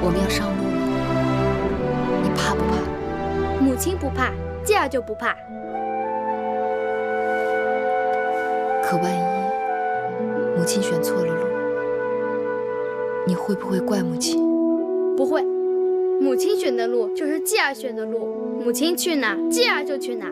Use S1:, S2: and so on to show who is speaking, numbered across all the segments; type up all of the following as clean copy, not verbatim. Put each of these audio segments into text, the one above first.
S1: 我们要上路了，你怕不怕？
S2: 母亲不怕，继儿就不怕。
S1: 可万一母亲选错了路，你会不会怪母亲？
S2: 不会，母亲选的路就是继儿选的路，母亲去哪，继儿就去哪。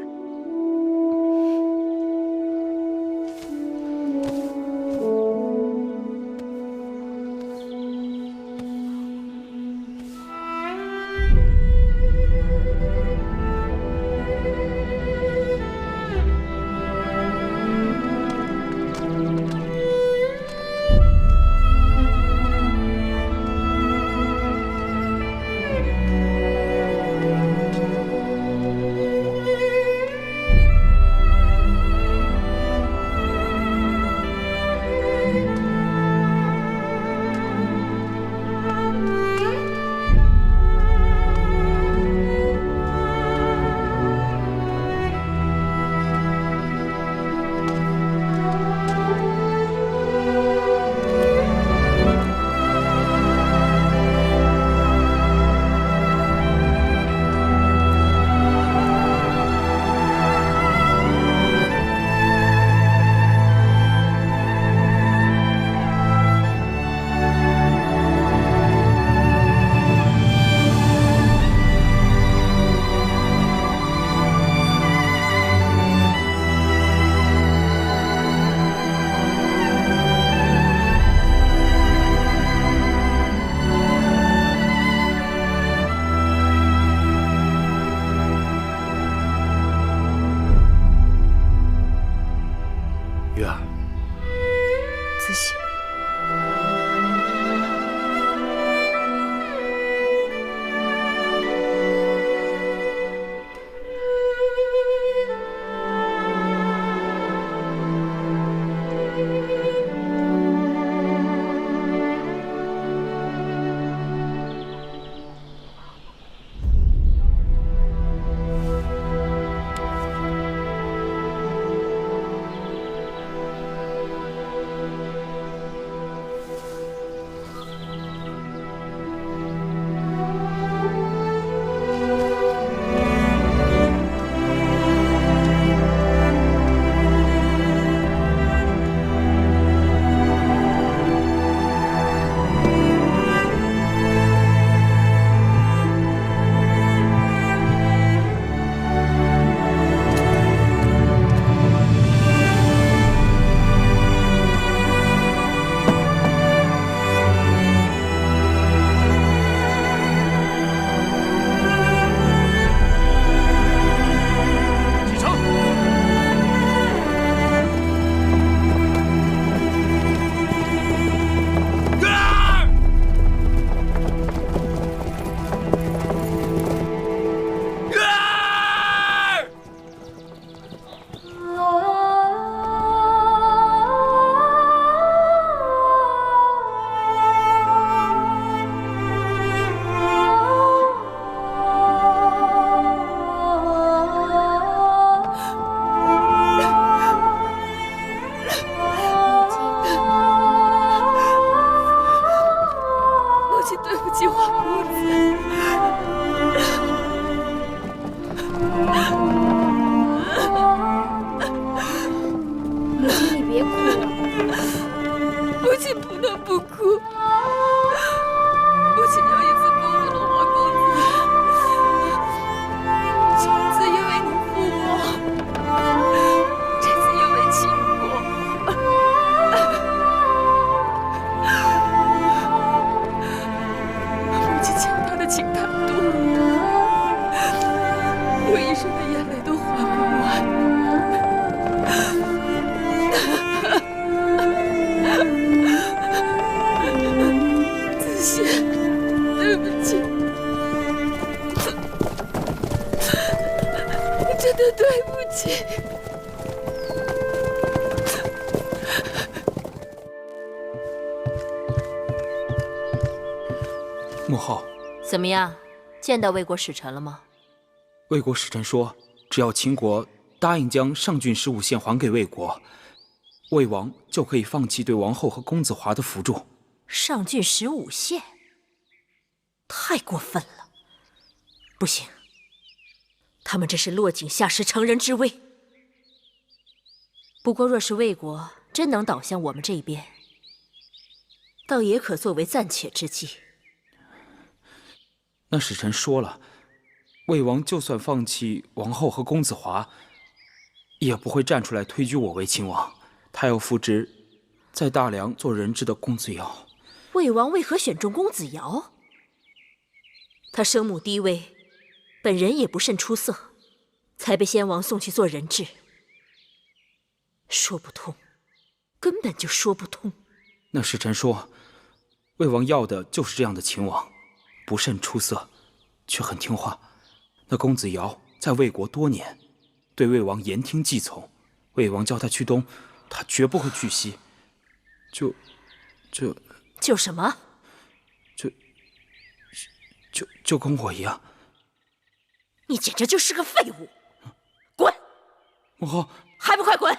S3: 月儿，
S1: 子喜，
S4: 母后，
S5: 怎么样？见到魏国使臣了吗？
S4: 魏国使臣说，只要秦国答应将上郡15县还给魏国，魏王就可以放弃对王后和公子华的辅助。
S5: 上郡15县，太过分了！不行，他们这是落井下石，乘人之危。不过，若是魏国真能倒向我们这边，倒也可作为暂且之计。
S4: 那使臣说了，魏王就算放弃王后和公子华，也不会站出来推举我为亲王。他要扶植在大梁做人质的公子瑶。
S5: 魏王为何选中公子瑶？他生母低微，本人也不甚出色，才被先王送去做人质。说不通，根本就说不通。
S4: 那使臣说，魏王要的就是这样的秦王，不甚出色，却很听话。那公子瑶在魏国多年，对魏王言听计从。魏王叫他去东，他绝不会去西。
S5: 就什么？
S4: 就跟我一样。
S5: 你简直就是个废物！滚！
S4: 母后，
S5: 还不快滚！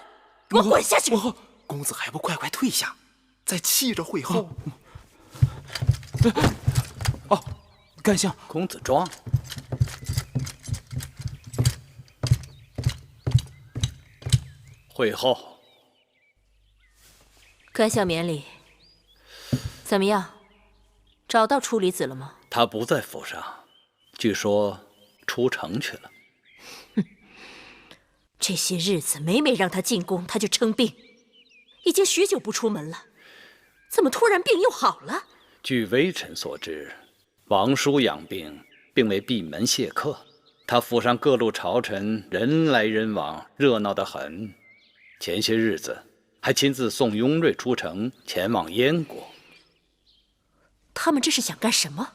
S5: 给我滚下去！
S3: 母后，公子还不快快退下，再气着会后。
S4: 干相，
S3: 公子庄。会后。
S5: 干相免礼。怎么样？找到处离子了吗？
S3: 他不在府上，据说出城去了。
S5: 这些日子每让他进宫，他就称病，已经许久不出门了，怎么突然病又好了？
S3: 据微臣所知，王叔养病，并未闭门谢客。他府上各路朝臣人来人往，热闹得很。前些日子还亲自送雍瑞出城，前往燕国。
S5: 他们这是想干什么？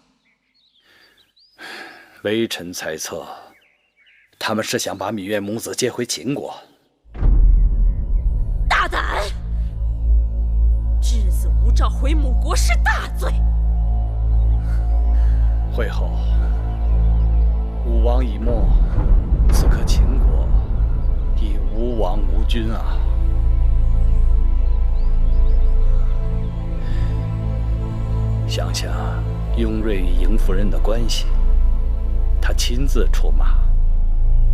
S3: 微臣猜测，他们是想把芈月母子接回秦国。
S5: 大胆！质子无照回母国是大罪。
S3: 会后，武王已没，此刻秦国已无王无君啊！想想雍瑞与嬴夫人的关系，他亲自出马，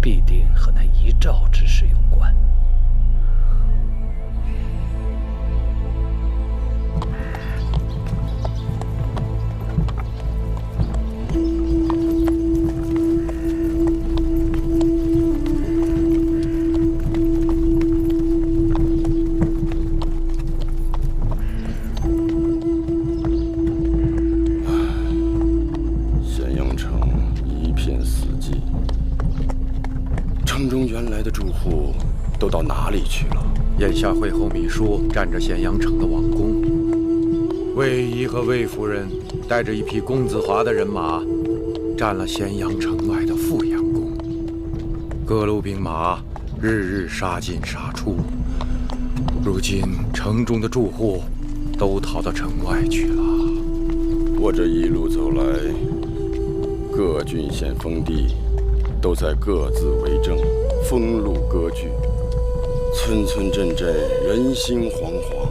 S3: 必定和那遗诏之事有关。
S6: 都到哪里去了？眼下会后秘书占着咸阳城的王宫，魏仪和魏夫人带着一批公子华的人马，占了咸阳城外的富阳宫。各路兵马日日杀进杀出，如今城中的住户都逃到城外去了。
S7: 我这一路走来，各郡县封地都在各自为政，封路割据。村村镇镇，人心惶惶，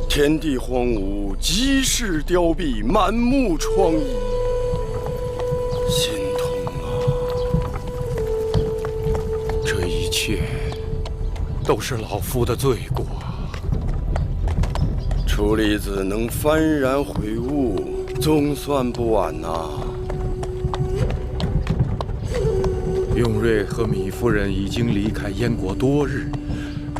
S7: 田地荒芜，集市凋敝，满目疮痍，心痛啊！
S6: 这一切都是老夫的罪过。
S7: 楚离子能幡然悔悟，总算不晚呐。
S6: 雍瑞和芈夫人已经离开燕国多日。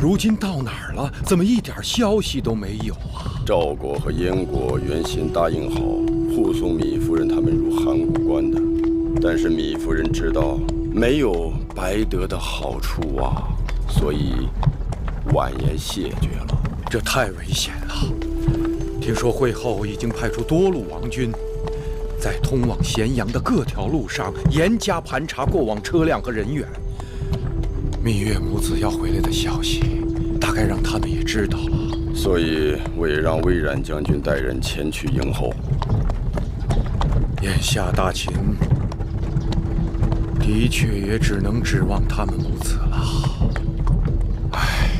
S6: 如今到哪儿了？怎么一点消息都没有啊？
S7: 赵国和燕国原先答应好护送芈夫人他们入函谷关的，但是芈夫人知道没有白得的好处啊，所以婉言谢绝了。
S6: 这太危险了！听说会后已经派出多路王军，在通往咸阳的各条路上严加盘查过往车辆和人员。芈月母子要回来的消息，大概让他们也知道了，
S7: 所以我也让魏冉将军带人前去迎候。
S6: 眼下大秦的确也只能指望他们母子了。唉。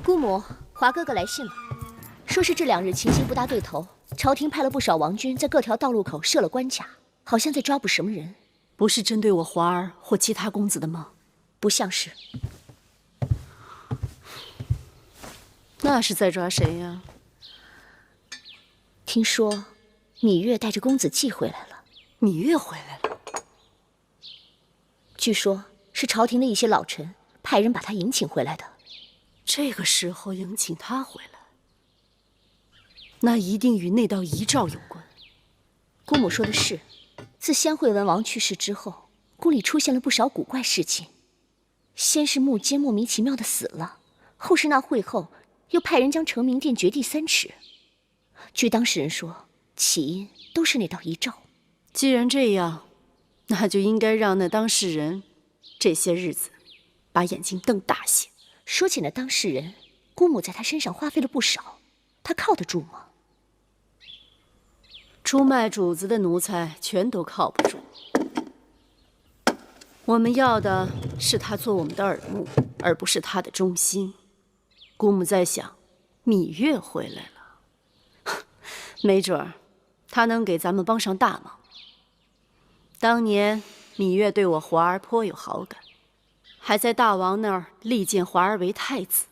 S1: 姑母，
S8: 华哥哥来信了，说是这2日情形不大对头，朝廷派了不少王军在各条道路口设了关卡，好像在抓捕什么人。
S9: 不是针对我华儿或其他公子的吗？
S8: 不像是。
S9: 那是在抓谁呀？
S8: 听说芈月带着公子季回来了。
S9: 芈月回来了？
S8: 据说是朝廷的一些老臣派人把他迎请回来的。
S9: 这个时候迎请他回来，那一定与那道遗诏有关。
S8: 姑母说的是，自先惠文王去世之后，宫里出现了不少古怪事情。先是穆坚莫名其妙的死了，后是那会后又派人将成明殿掘地3尺。据当事人说，起因都是那道遗诏。
S9: 既然这样，那就应该让那当事人这些日子把眼睛瞪大些。
S8: 说起那当事人，姑母在他身上花费了不少，他靠得住吗？
S9: 出卖主子的奴才全都靠不住。我们要的是他做我们的耳目，而不是他的忠心。姑母在想，芈月回来了，没准儿他能给咱们帮上大忙。当年芈月对我华儿颇有好感，还在大王那儿力荐华儿为太子。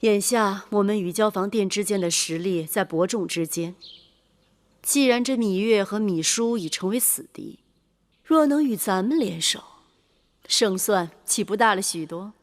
S9: 眼下我们与交房殿之间的实力在伯仲之间，既然这芈月和芈姝已成为死敌，若能与咱们联手，胜算岂不大了许多？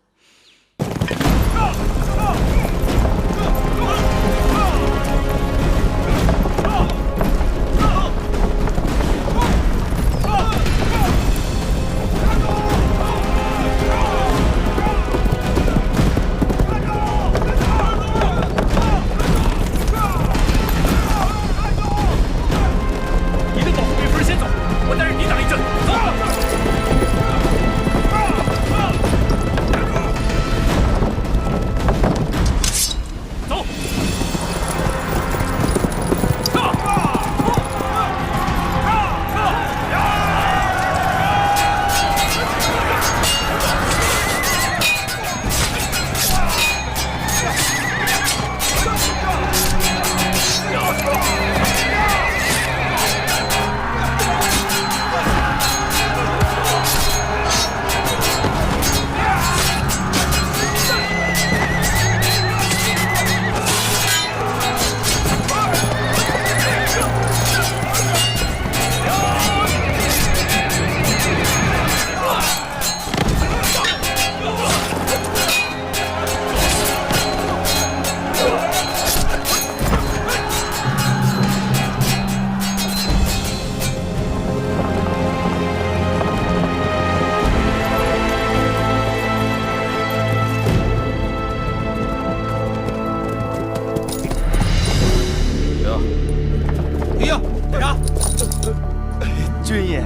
S10: 军爷，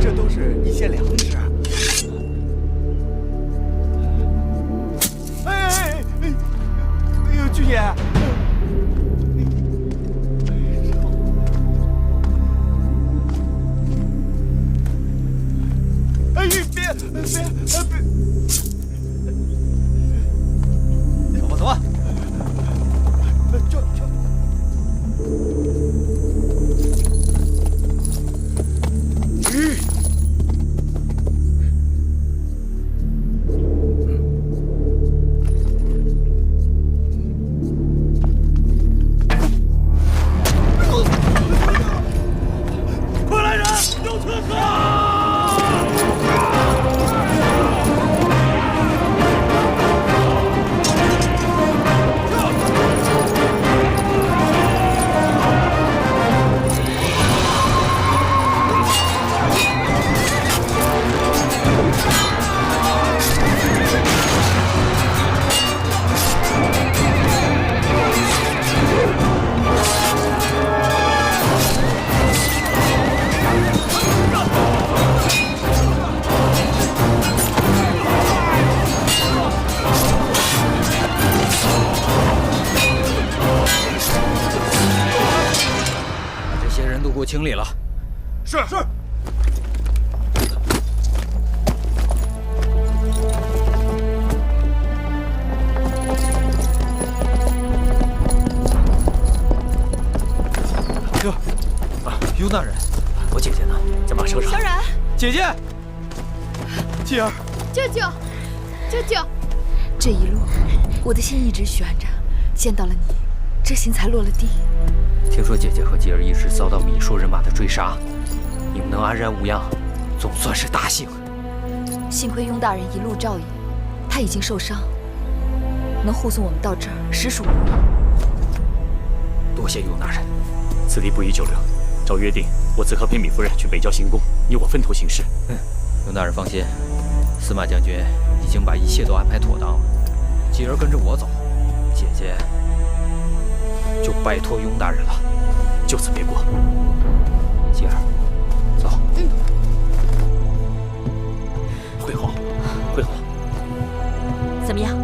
S10: 这都是一些粮食。哎呦，军爷！哎，别！
S3: 走吧。
S11: 清理了。
S10: 是。
S11: 尤大人，我姐姐呢？在马车上。
S2: 小冉，
S10: 姐姐，继儿，
S2: 舅舅，舅舅，
S1: 这一路，我的心一直悬着，见到了你，这心才落了地。
S11: 听说姐姐和继儿一直遭到米叔人马的追杀，你们能安然无恙，总算是大幸。
S1: 幸亏雍大人一路照应，他已经受伤，能护送我们到这儿，实属不易。
S11: 多谢雍大人，此地不宜久留。照约定，我自和裴米夫人去北郊行宫，你我分头行事。雍大人放心，司马将军已经把一切都安排妥当了。继儿跟着我走，姐姐就拜托雍大人了，就此别过。继儿，走。会后，会后。
S5: 怎么样？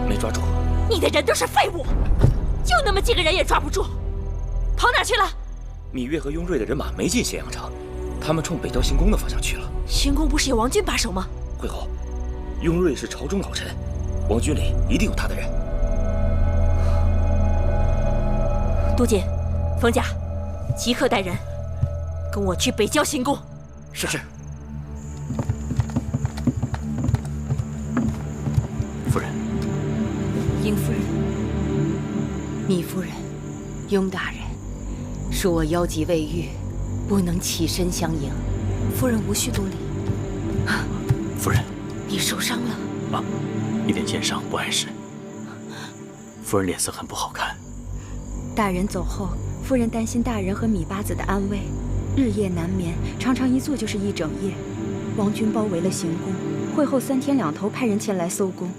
S11: 没抓住。
S5: 你的人都是废物，就那么几个人也抓不住，跑哪去了？
S11: 芈月和雍瑞的人马没进咸阳城，他们冲北郊行宫的方向去了。
S5: 行宫不是有王军把守吗？
S11: 会后，雍瑞是朝中老臣，王军里一定有他的人。
S5: 都监，冯甲，即刻带人跟我去北郊行宫。
S11: 是。夫人，
S9: 殷夫人，糜夫人，雍大人，恕我腰疾未愈，不能起身相迎。
S1: 夫人无需多礼。
S4: 夫人，
S9: 你受伤了？
S4: 啊，一点剑伤，不碍事。夫人脸色很不好看。
S12: 大人走后，夫人担心大人和米八子的安危，日夜难眠，常常一坐就是一整夜。王军包围了行宫，会后3天2头派人前来搜宫。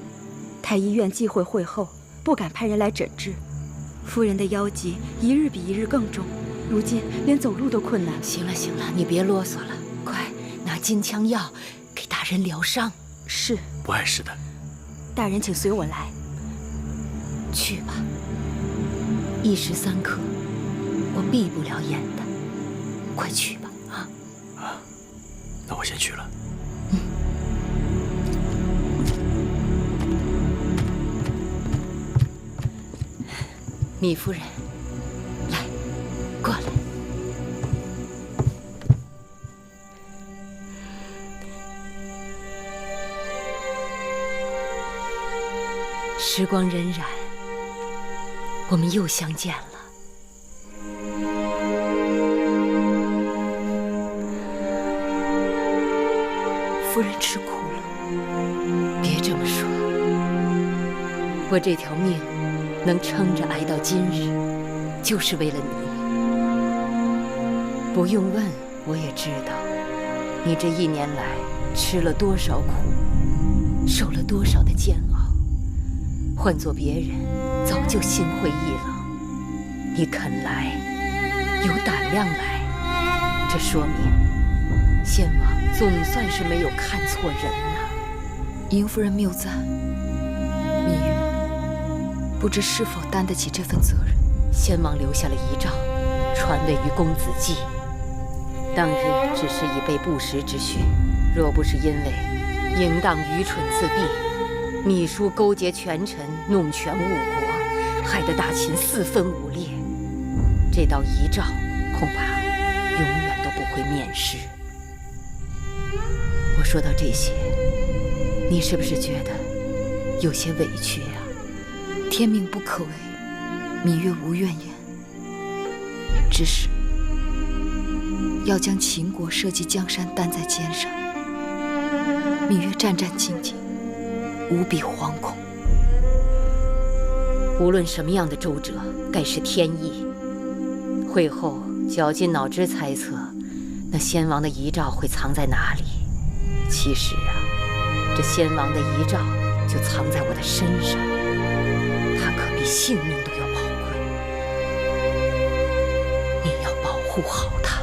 S12: 太医院忌讳会后，不敢派人来诊治。夫人的腰疾一日比一日更重，如今连走路都困难。
S9: 行了，你别啰嗦了，快拿金枪药给大人疗伤。
S12: 是，
S4: 不碍事的。
S12: 大人请随我来。
S9: 去吧，一时3刻，我闭不了眼的。快去吧，
S4: 那我先去了。
S9: 糜夫人，来，过来。时光荏苒，我们又相见了。
S1: 夫人吃苦了。
S9: 别这么说，我这条命能撑着挨到今日，就是为了你。不用问，我也知道，你这1年来吃了多少苦，受了多少的煎熬。换做别人，早就心灰意冷。你肯来，有胆量来，这说明先王总算是没有看错人呐。
S1: 殷夫人谬赞，芈月不知是否担得起这份责任。
S9: 先王留下了遗诏，传位于公子季。当日只是以备不时之需，若不是因为淫荡愚蠢自闭，芈叔勾结权臣，弄权误国，害得大秦4分5裂，这道遗诏恐怕永远都不会面世。我说到这些，你是不是觉得有些委屈啊？
S1: 天命不可违，芈月无怨言。只是要将秦国社稷江山担在肩上，芈月战战兢兢，无比惶恐。
S9: 无论什么样的周折，该是天意。会后绞尽脑汁猜测，那先王的遗诏会藏在哪里？其实啊，这先王的遗诏就藏在我的身上，他可比性命都要宝贵。你要保护好他。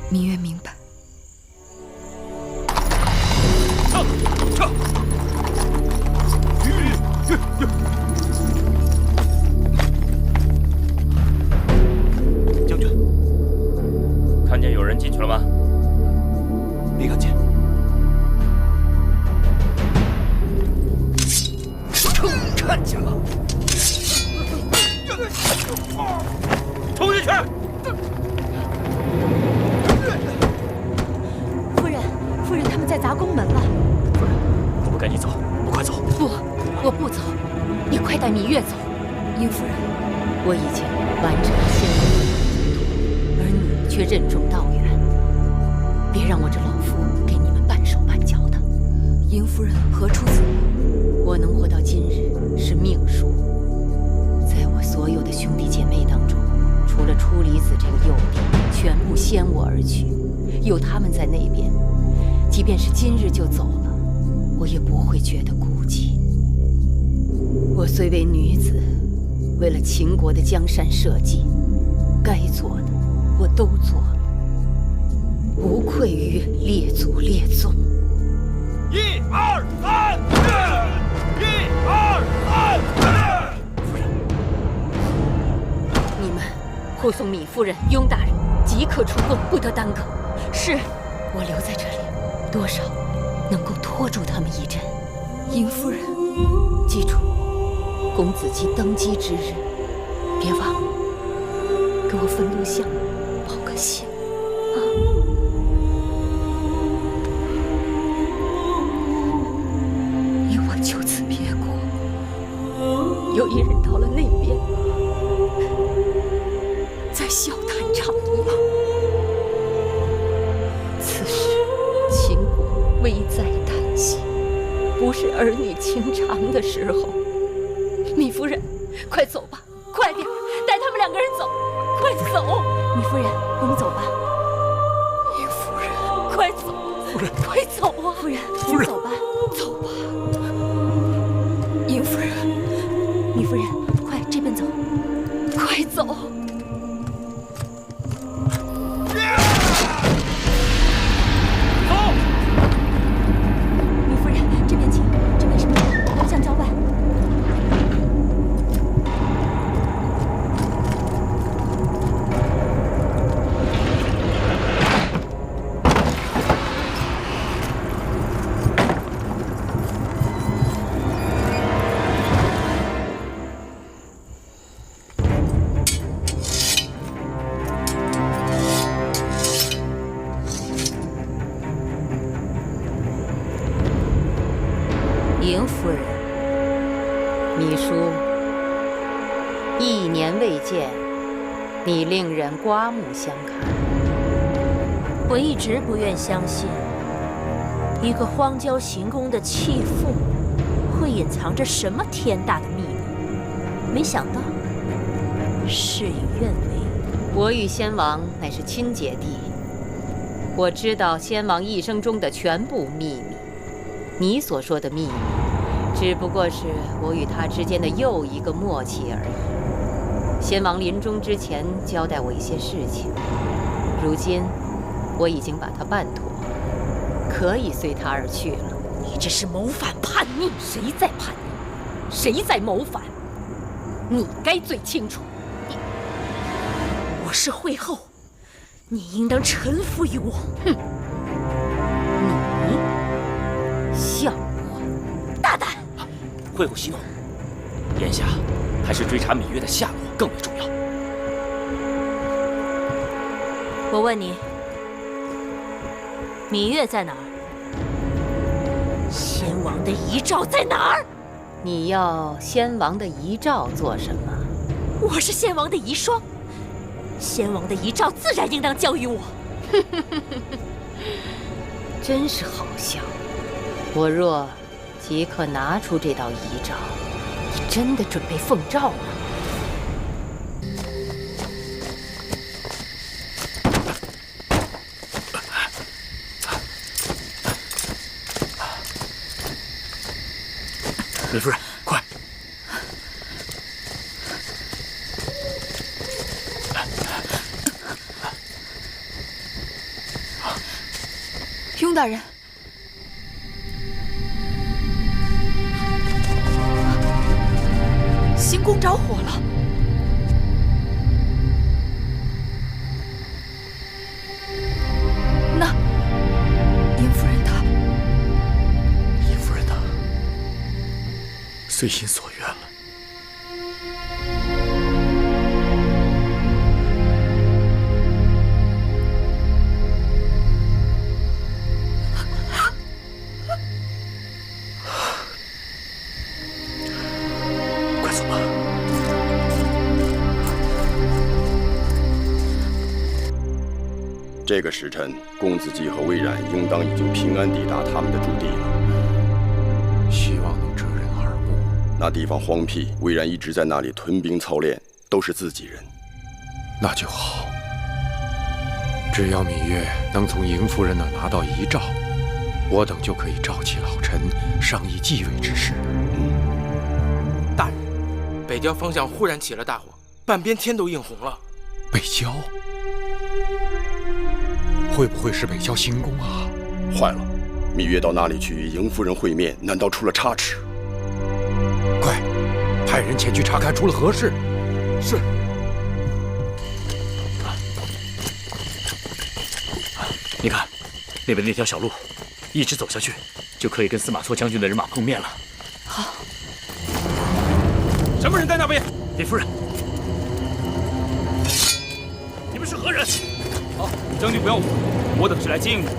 S1: 芈月明白。
S10: 撤！
S11: 将军，看见有人进去了吗？
S4: 没看见。
S11: 看见了，冲进去！
S5: 拿宫门了。
S11: 夫人，我们赶紧走，我们快走。
S8: 不，我不走，你快带芈月走。
S1: 殷夫人，
S8: 我已经完成了先王的而你却任重道远，别让我这老夫给你们半手半脚的。
S1: 殷夫人何出此言？
S8: 我能活到今日是命数，在我所有的兄弟姐妹当中，除了初离子这个幼弟全部先我而去，有他们在那边，即便是今日就走了，我也不会觉得孤寂。我虽为女子，为了秦国的江山社稷，该做的我都做了，不愧于列祖列宗。
S10: 1、2、3，1、2、3。
S11: 夫人，
S8: 你们护送芈夫人、雍大人即刻出宫，不得耽搁。
S5: 是，
S8: 我留在这里，多少能够拖住他们一阵。
S1: 殷夫人，
S8: 记住，公子期登基之日，别忘了给我焚炉香，报个谢啊！
S1: 你我就此别过。
S8: 有一人到了那边，在笑谈长夜。此时秦国危在旦夕，不是儿女情长的时候。芈夫人，快走吧，快点，带他们2个人走，快走！
S5: 芈夫人，我们走吧。
S1: 殷夫人，
S8: 快走！
S11: 夫人，
S8: 快走啊！
S5: 夫人，我们走吧，
S8: 走吧。
S1: 殷夫人，
S5: 芈夫人，快这边走，
S8: 快走！
S5: 芈夫人，这边请，这边是门，向郊外。
S8: 嬴夫人，芈叔，1年未见，你令人刮目相看。
S5: 我一直不愿相信，一个荒郊行宫的弃妇会隐藏着什么天大的秘密，没想到事与愿违。
S8: 我与先王乃是亲姐弟，我知道先王一生中的全部秘密。你所说的秘密，只不过是我与他之间的又一个默契而已。先王临终之前交代我一些事情，如今我已经把他办妥，可以随他而去了。
S5: 你这是谋反叛逆！
S8: 谁在叛逆？谁在谋反？你该最清楚。
S5: 我是惠后，你应当臣服于我。
S8: 哼！你笑话！
S5: 大胆！
S11: 惠后息怒，眼下还是追查芈月的下落更为重要。
S5: 我问你，芈月在哪儿？先王的遗诏在哪儿？
S8: 你要先王的遗诏做什么？
S5: 我是先王的遗孀，先王的遗诏自然应当交于我。
S8: 真是好笑！我若即刻拿出这道遗诏，你真的准备奉诏吗？
S11: 芈夫人，快！
S1: 雍大人，行宫着火了。那殷夫人她，
S11: 殷夫人她随心所愿了。
S7: 时辰，公子季和魏冉应当已经平安抵达他们的驻地了。
S6: 希望能遮人耳目。
S7: 那地方荒僻，魏冉一直在那里屯兵操练，都是自己人。
S6: 那就好。只要芈月能从嬴夫人那拿到遗诏，我等就可以召集老臣商议继位之事。
S13: 大人，北郊方向忽然起了大火，半边天都映红了。
S6: 北郊？会不会是北郊行宫啊？
S7: 坏了，芈月到那里去与嬴夫人会面，难道出了差池？
S6: 快，派人前去查看出了何事。
S13: 是。
S11: 你看，那边那条小路，一直走下去，就可以跟司马错将军的人马碰面了。
S1: 好。
S11: 什么人在那边？李夫人，你们是何人？
S4: 好，将军不要误会，我等是来接应你的。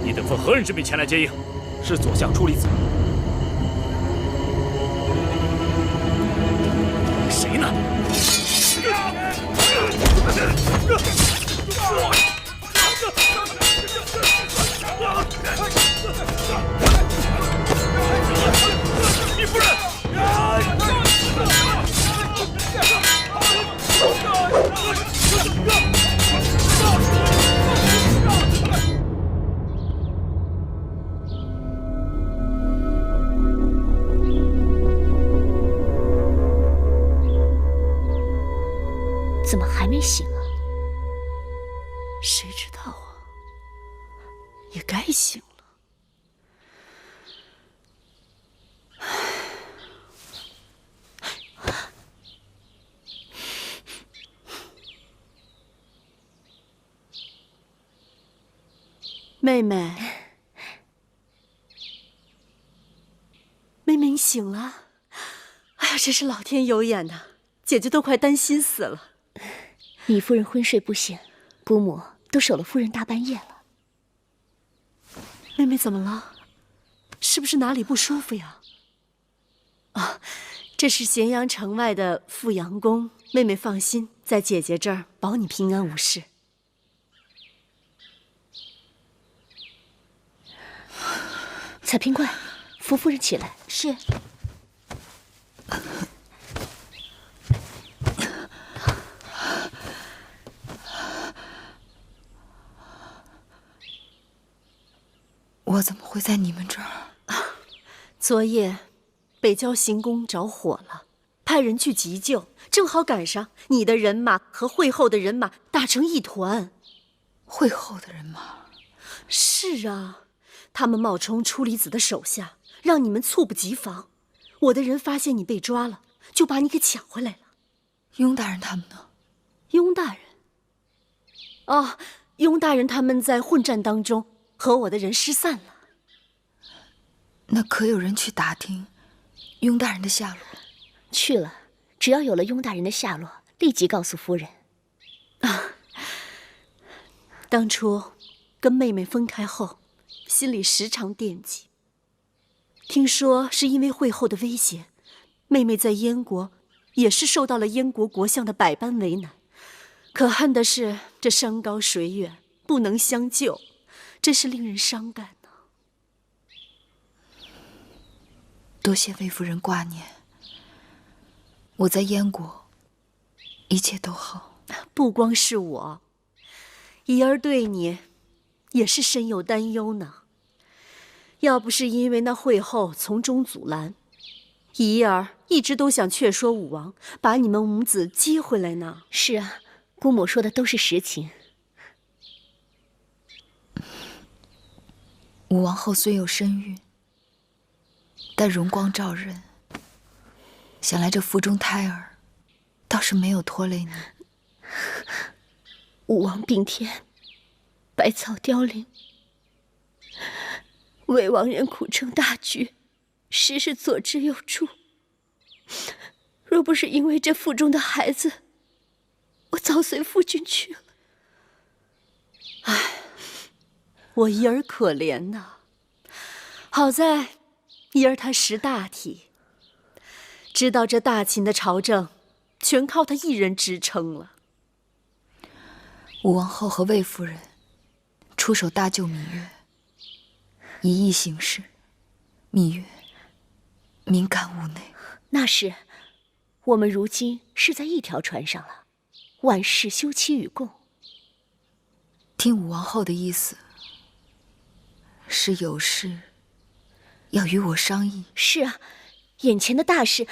S11: 你等奉何人之命前来接应？
S4: 是左相出离子。
S11: 谁呢？
S10: 李夫人！
S8: 怎么还没醒啊？
S9: 谁知道啊？也该醒了。妹妹，妹妹，你醒了！哎呀，真是老天有眼呐！姐姐都快担心死了。
S8: 芈夫人昏睡不醒，姑母都守了夫人大半夜了。
S9: 妹妹怎么了？是不是哪里不舒服呀？啊，这是咸阳城外的富阳宫。妹妹放心，在姐姐这儿保你平安无事。
S8: 彩萍怪，扶夫人起来。
S1: 是。我怎么会在你们这儿？
S9: 昨夜，北郊行宫着火了，派人去急救，正好赶上你的人马和会后的人马打成一团。
S1: 会后的人马？
S9: 是啊。他们冒充出离子的手下，让你们猝不及防。我的人发现你被抓了，就把你给抢回来了。
S1: 雍大人他们呢？
S9: 雍大人？哦，雍大人他们在混战当中和我的人失散了。
S1: 那可有人去打听雍大人的下落？
S8: 去了，只要有了雍大人的下落，立即告诉夫人。
S9: 当初跟妹妹分开后，心里时常惦记。听说是因为会后的威胁，妹妹在燕国也是受到了燕国国相的百般为难。可恨的是这山高水远，不能相救，真是令人伤感呢。
S1: 多谢魏夫人挂念，我在燕国一切都好。
S9: 不光是我，怡儿对你也是深有担忧呢。要不是因为那会后从中阻拦，怡儿一直都想劝说武王把你们母子接回来呢。
S8: 是啊，姑母说的都是实情。
S1: 武王后虽有身孕，但容光照人，想来这腹中胎儿倒是没有拖累你。
S8: 武王并天，百草凋零，魏王人苦撑大局，实是左支右绌。若不是因为这腹中的孩子，我早随夫君去了。
S9: 唉，我怡儿可怜呐。好在怡儿她识大体，知道这大秦的朝政全靠她一人支撑了。
S1: 武王后和魏夫人出手搭救芈月，一意行事，芈月敏感无内。
S8: 那是，我们如今是在一条船上了，万事休戚与共。
S1: 听武王后的意思，是有事要与我商议。
S8: 是啊，眼前的大事，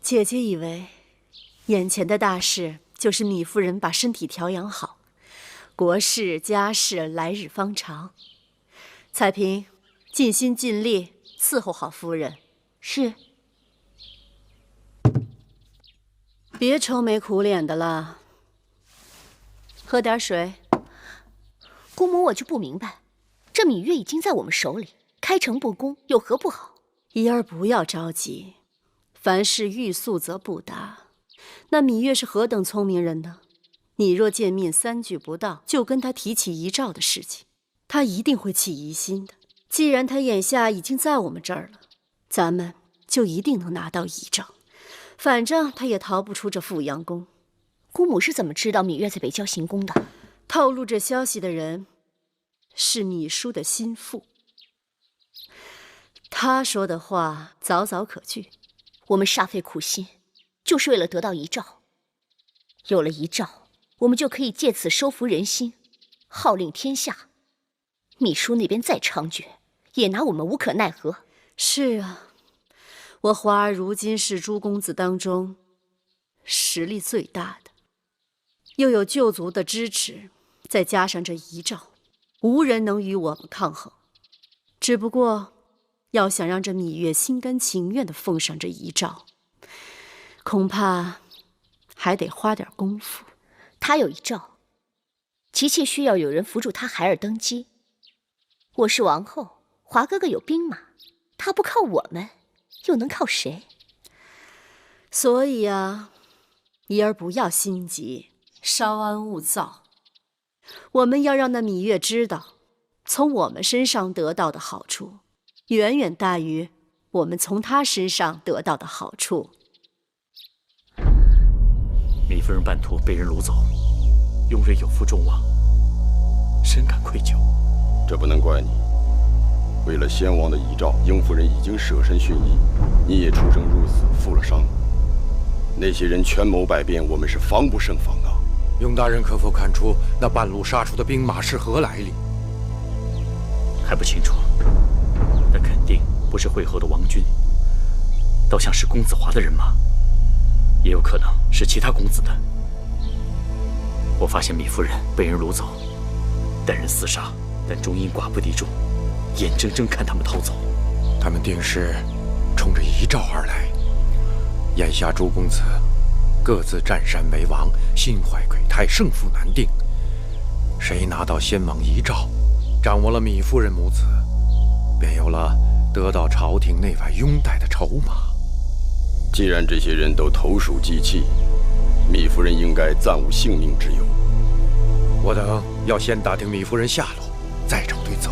S9: 姐姐以为，眼前的大事就是芈夫人把身体调养好，国事家事来日方长。彩萍，尽心尽力伺候好夫人。
S8: 是。
S9: 别愁眉苦脸的了，喝点水。
S8: 姑母，我就不明白，这芈月已经在我们手里，开诚布公有何不好？
S9: 怡儿不要着急，凡事欲速则不达。那芈月是何等聪明人呢？你若见面3句不到就跟他提起遗诏的事情，他一定会起疑心的。既然他眼下已经在我们这儿了，咱们就一定能拿到遗诏。反正他也逃不出这富阳宫。
S8: 姑母是怎么知道芈月在北郊行宫的？
S9: 透露这消息的人是芈姝的心腹，他说的话早早可据。
S8: 我们煞费苦心，就是为了得到遗诏。有了遗诏，我们就可以借此收服人心，号令天下。芈姝那边再猖獗，也拿我们无可奈何。
S9: 是啊，我华儿如今是诸公子当中实力最大的，又有旧族的支持，再加上这遗诏，无人能与我们抗衡。只不过，要想让这芈月心甘情愿地奉上这遗诏，恐怕还得花点功夫。
S8: 他有遗诏，急切需要有人扶助他孩儿登基。我是王后，华哥哥有兵马，他不靠我们，又能靠谁？
S9: 所以啊，怡儿不要心急，稍安勿躁。我们要让那芈月知道，从我们身上得到的好处，远远大于我们从他身上得到的好处。
S11: 芈夫人半途被人掳走，雍瑞有负众望，深感愧疚。
S7: 这不能怪你。为了先王的遗诏，英夫人已经舍身殉义，你也出生入死，负了伤。那些人权谋百变，我们是防不胜防啊！
S6: 雍大人可否看出那半路杀出的兵马是何来历？
S11: 还不清楚，但肯定不是会后的王军，倒像是公子华的人马，也有可能是其他公子的。我发现芈夫人被人掳走，带人厮杀，但终因寡不敌众，眼睁睁看他们逃走。
S6: 他们定是冲着遗诏而来。眼下诸公子各自占山为王，心怀鬼胎，胜负难定。谁拿到先王遗诏，掌握了芈夫人母子，便有了得到朝廷内外拥戴的筹码。
S7: 既然这些人都投鼠忌器，芈夫人应该暂无性命之忧。
S6: 我等要先打听芈夫人下落，再找对策。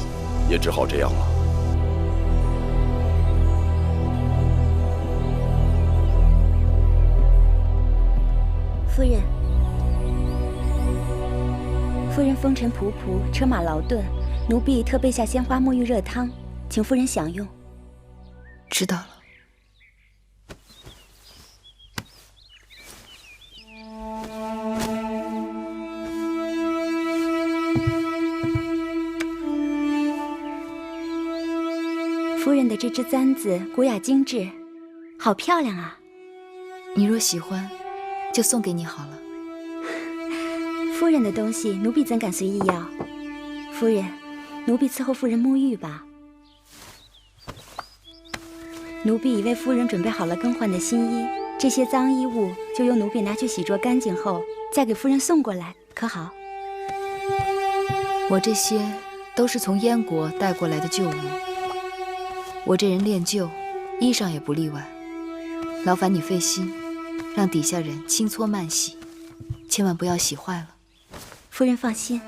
S7: 也只好这样了。
S12: 夫人，夫人风尘仆仆，车马劳顿，奴婢特备下鲜花沐浴热汤，请夫人享用。
S1: 知道了。
S12: 夫人的这只簪子古雅精致，好漂亮啊！
S1: 你若喜欢，就送给你好了。
S12: 夫人的东西，奴婢怎敢随意要？夫人，奴婢伺候夫人沐浴吧。奴婢已为夫人准备好了更换的新衣，这些脏衣物就由奴婢拿去洗濯干净后，再给夫人送过来，可好？
S1: 我这些都是从燕国带过来的旧物。我这人恋旧，衣裳也不例外。劳烦你费心，让底下人轻搓慢洗，千万不要洗坏了。
S12: 夫人放心。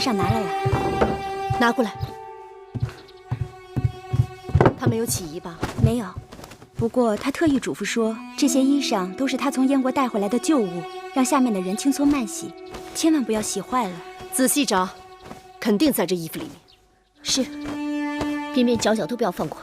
S12: 裳拿来了，
S9: 拿过来。他没有起疑吧？
S12: 没有。不过他特意嘱咐说，这些衣裳都是他从燕国带回来的旧物，让下面的人轻松慢洗，千万不要洗坏了。
S9: 仔细找，肯定在这衣服里面。
S8: 是，边边角角都不要放过。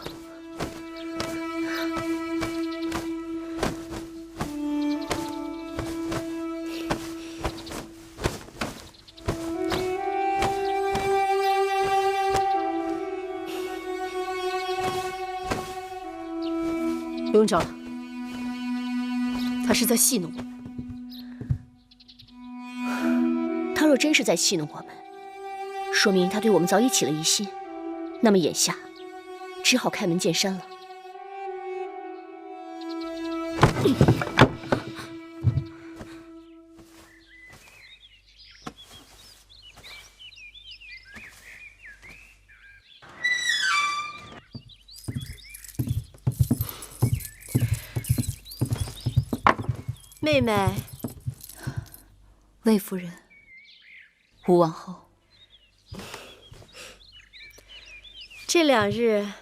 S9: 不用找了，他是在戏弄我们。
S8: 他若真是在戏弄我们，说明他对我们早已起了疑心。那么眼下，只好开门见山了。
S9: 妹妹，
S1: 魏夫人，吴王后，
S9: 这2日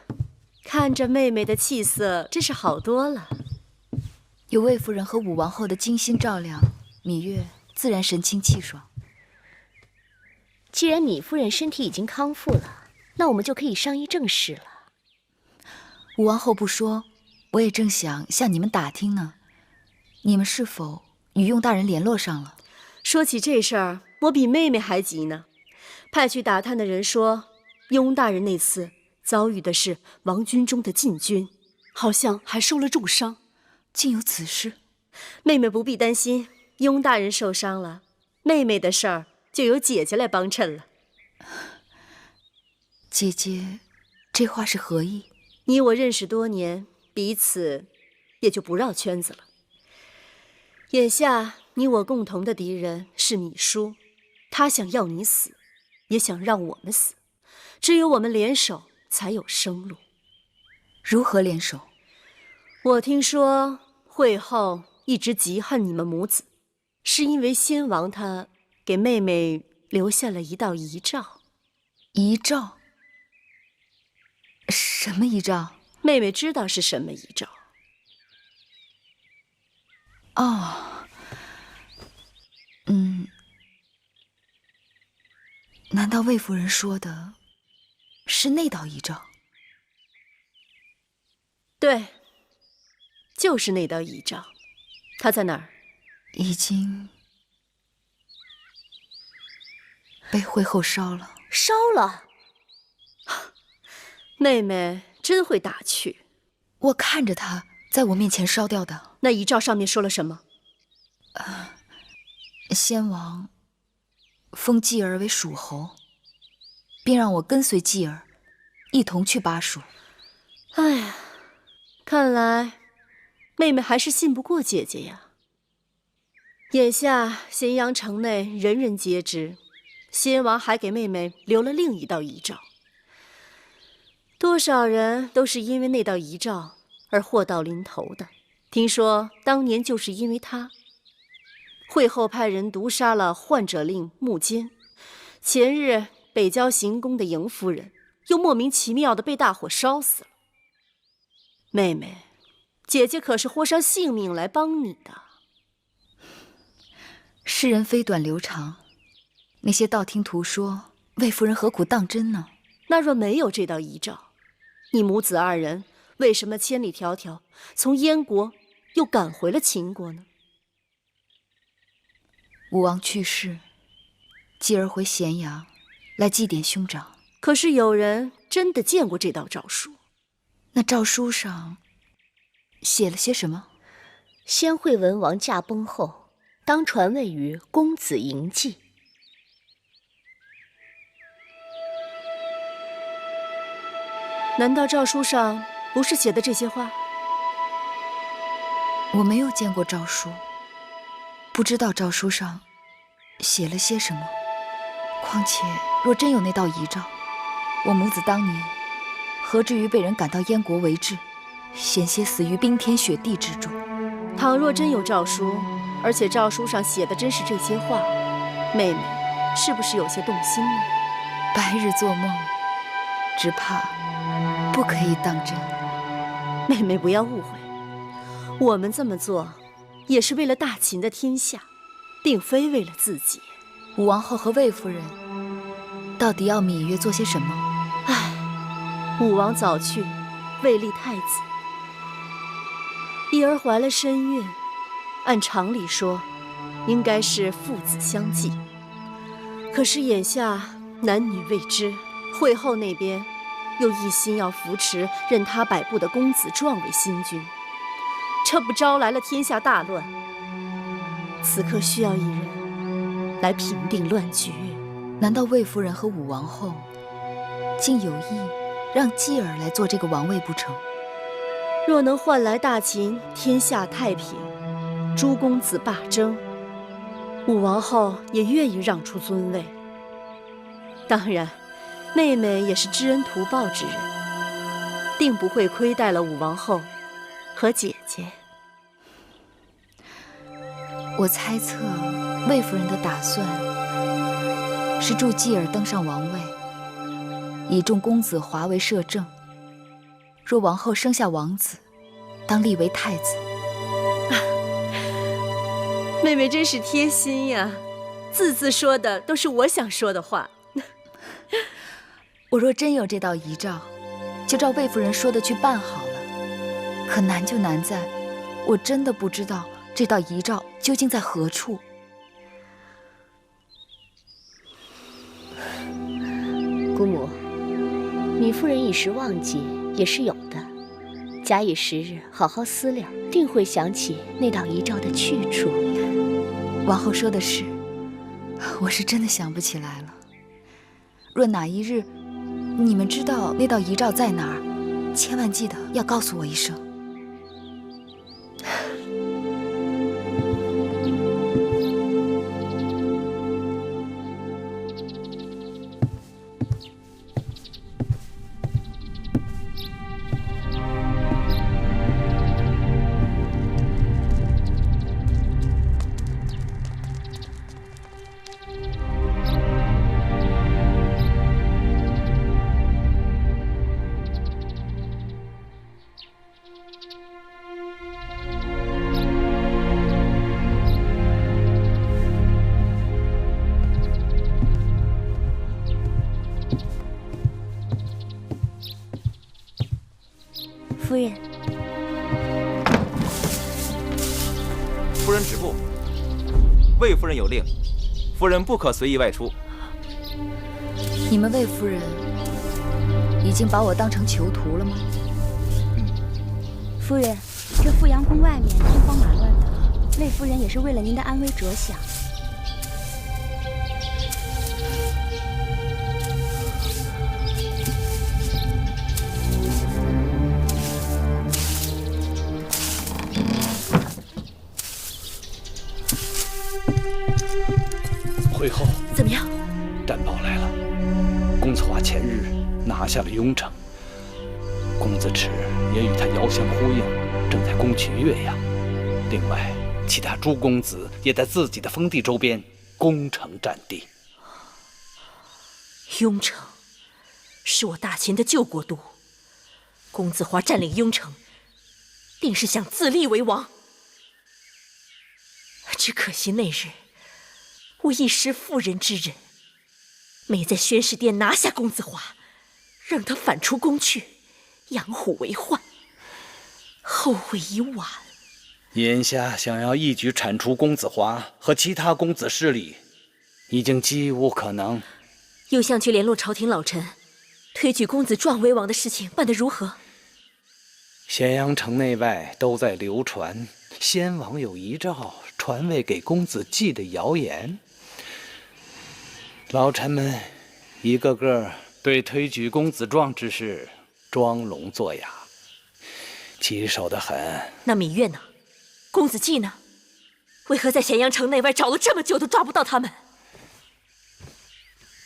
S9: 看着妹妹的气色，真是好多了。
S1: 有魏夫人和武王后的精心照料，芈月自然神清气爽。
S8: 既然芈夫人身体已经康复了，那我们就可以商议正事了。
S1: 武王后不说，我也正想向你们打听呢。你们是否与雍大人联络上了？
S9: 说起这事儿，我比妹妹还急呢。派去打探的人说，雍大人那次遭遇的是王军中的禁军，好像还受了重伤。
S1: 竟有此事？
S9: 妹妹不必担心，雍大人受伤了，妹妹的事儿就由姐姐来帮衬了。
S1: 姐姐，这话是何意？
S9: 你我认识多年，彼此也就不绕圈子了。眼下你我共同的敌人是芈姝，他想要你死，也想让我们死，只有我们联手才有生路。
S1: 如何联手？
S9: 我听说会后一直嫉恨你们母子，是因为先王他给妹妹留下了一道遗诏。
S1: 遗诏？什么遗诏？
S9: 妹妹知道是什么遗诏。
S1: 哦，难道魏夫人说的是那道遗诏？
S9: 对，就是那道遗诏。它在哪儿？
S1: 已经被会后烧了。
S8: 烧了？
S9: 妹妹真会打趣。
S1: 我看着她在我面前烧掉的。
S9: 那遗诏上面说了什么？
S1: 先王封继儿为蜀侯，并让我跟随继儿一同去巴蜀。
S9: 哎呀，看来妹妹还是信不过姐姐呀。眼下咸阳城内人人皆知，先王还给妹妹留了另一道遗诏。多少人都是因为那道遗诏而祸到临头的。听说当年就是因为他，会后派人毒杀了患者令穆坚，前日北郊行宫的邢夫人又莫名其妙的被大火烧死了。妹妹，姐姐可是豁上性命来帮你的。
S1: 世人飞短流长，那些道听途说，魏夫人何苦当真呢？
S9: 那若没有这道遗诏，你母子2人为什么千里迢迢从燕国又赶回了秦国呢？
S1: 武王去世，继而回咸阳来祭奠兄长。
S9: 可是有人真的见过这道诏书。
S1: 那诏书上写了些什么？
S8: 先惠文王驾崩后，当传位于公子嬴稷。
S9: 难道诏书上不是写的这些话？
S1: 我没有见过诏书，不知道诏书上写了些什么。况且，若真有那道遗诏，我母子当年何至于被人赶到燕国为质，险些死于冰天雪地之中？
S9: 倘若真有诏书，而且诏书上写的真是这些话，妹妹是不是有些动心呢？
S1: 白日做梦，只怕不可以当真。
S9: 妹妹不要误会，我们这么做也是为了大秦的天下，并非为了自己。
S1: 武王后和魏夫人到底要芈月做些什么？
S9: 唉，武王早去，未立太子，一儿怀了身孕，按常理说，应该是父子相继。可是眼下男女未知，会后那边又一心要扶持任他摆布的公子壮为新君，这不招来了天下大乱。此刻需要一人来平定乱局。
S1: 难道魏夫人和武王后竟有意让继儿来做这个王位不成？
S9: 若能换来大秦天下太平，诸公子罢征，武王后也愿意让出尊位。当然，妹妹也是知恩图报之人，定不会亏待了武王后和姐姐。
S1: 我猜测魏夫人的打算是助继儿登上王位，以众公子华为摄政。若王后生下王子，当立为太子。
S9: 妹妹真是贴心呀，字字说的都是我想说的话。
S1: 我若真有这道遗诏，就照魏夫人说的去办好了。可难就难在，我真的不知道这道遗诏究竟在何处。
S8: 姑母，糜夫人一时忘记也是有的，假以时日，好好思量，定会想起那道遗诏的去处。
S1: 王后说的是，我是真的想不起来了。若哪一日你们知道那道遗诏在哪儿，千万记得要告诉我一声。
S8: 夫人，
S14: 夫人止步。魏夫人有令，夫人不可随意外出。
S1: 你们魏夫人已经把我当成囚徒了吗？
S12: 夫人，这富阳宫外面兵荒马乱的，魏夫人也是为了您的安危着想。
S3: 会后
S5: 怎么样？
S3: 战报来了，公子华前日拿下了雍城，公子池也与他遥相呼应，正在攻取岳阳。另外，其他诸公子也在自己的封地周边攻城占地。
S5: 雍城是我大秦的旧国都，公子华占领雍城，定是想自立为王。只可惜那日我一时妇人之仁，没在宣示殿拿下公子华，让他反出宫去，养虎为患，后悔已晚。
S3: 眼下想要一举铲除公子华和其他公子势力，已经几无可能。
S5: 右相去联络朝廷老臣，推举公子壮为王的事情办得如何？
S3: 咸阳城内外都在流传先王有遗诏传位给公子季的谣言。老臣们一个个对推举公子壮之事装聋作哑，棘手得很。
S5: 那芈月呢？公子季呢？为何在咸阳城内外找了这么久都抓不到他们？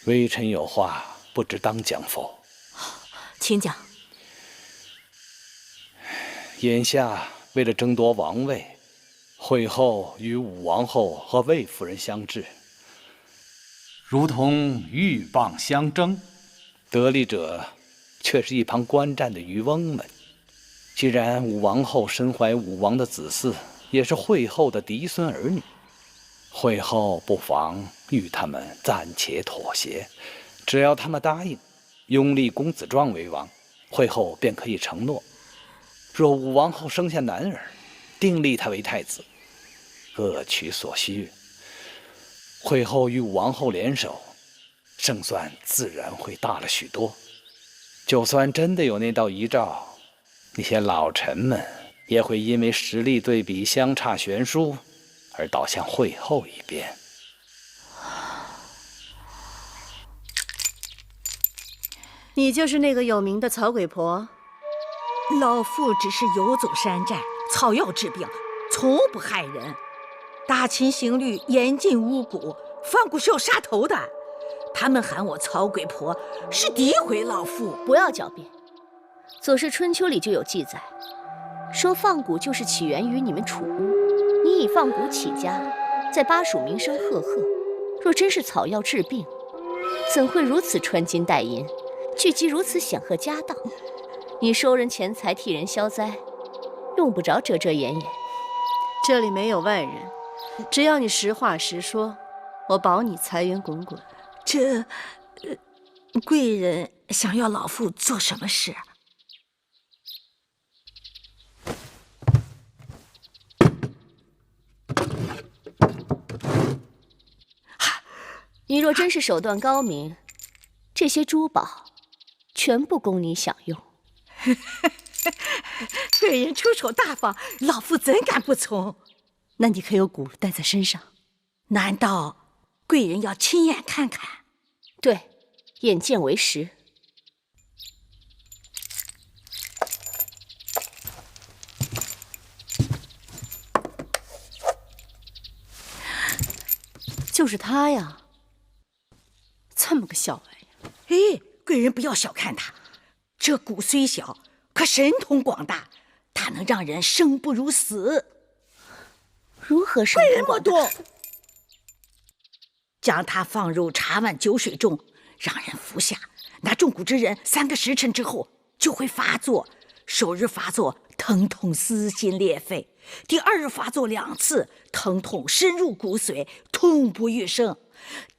S3: 微臣有话不知当讲否？
S5: 请讲。
S3: 眼下为了争夺王位，会后与武王后和魏夫人相制。如同鹬蚌相争，得利者却是一旁观战的渔翁们。既然武王后身怀武王的子嗣，也是惠后的嫡孙儿女，惠后不妨与他们暂且妥协，只要他们答应拥立公子壮为王，惠后便可以承诺，若武王后生下男儿，定立他为太子，各取所需。惠后与武王后联手，胜算自然会大了许多。就算真的有那道遗诏，那些老臣们也会因为实力对比相差悬殊而倒向惠后一边。
S9: 你就是那个有名的草鬼婆？
S15: 老妇只是游走山寨，草药治病，从不害人。大秦刑律严禁巫蛊，放蛊是要杀头的。他们喊我草鬼婆，是诋毁老妇。
S8: 不要狡辩，《左氏春秋》里就有记载，说放蛊就是起源于你们楚巫。你以放蛊起家，在巴蜀名声赫赫。若真是草药治病，怎会如此穿金戴银，聚集如此显赫家当？你收人钱财，替人消灾，用不着遮遮掩掩。
S9: 这里没有外人，只要你实话实说，我保你财源滚滚。
S15: 贵人想要老妇做什么事？
S8: 你若真是手段高明，这些珠宝全部供你享用。
S15: 贵人出手大方，老妇怎敢不从？
S9: 那你可有蛊带在身上？
S15: 难道贵人要亲眼看看？
S8: 对，眼见为实。
S9: 就是他呀，这么个小玩意儿。
S15: 哎，贵人不要小看他，这蛊虽小，可神通广大，它能让人生不如死。
S8: 如何生？
S15: 贵人莫动，将它放入茶碗酒水中，让人服下。那中蛊之人3个时辰之后就会发作，首日发作，疼痛撕心裂肺；第2日发作2次，疼痛深入骨髓，痛不欲生；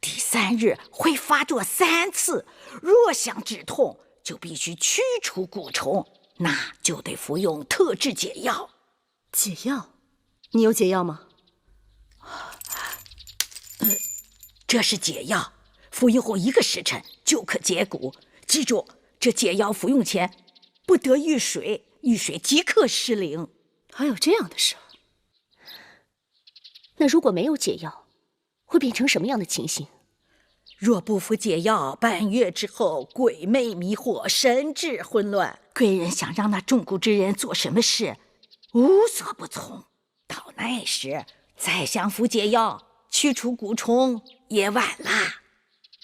S15: 第3日会发作3次。若想止痛，就必须驱除蛊虫，那就得服用特制解药。
S9: 解药？你有解药吗？
S15: 这是解药，服用后1个时辰就可解蛊。记住，这解药服用前不得遇水，遇水即刻失灵。
S9: 还有这样的事？
S8: 那如果没有解药，会变成什么样的情形？
S15: 若不服解药，半月之后鬼魅迷惑，神志混乱。贵人想让那中蛊之人做什么事，无所不从。到那时再想服解药，驱除蛊虫也晚啦。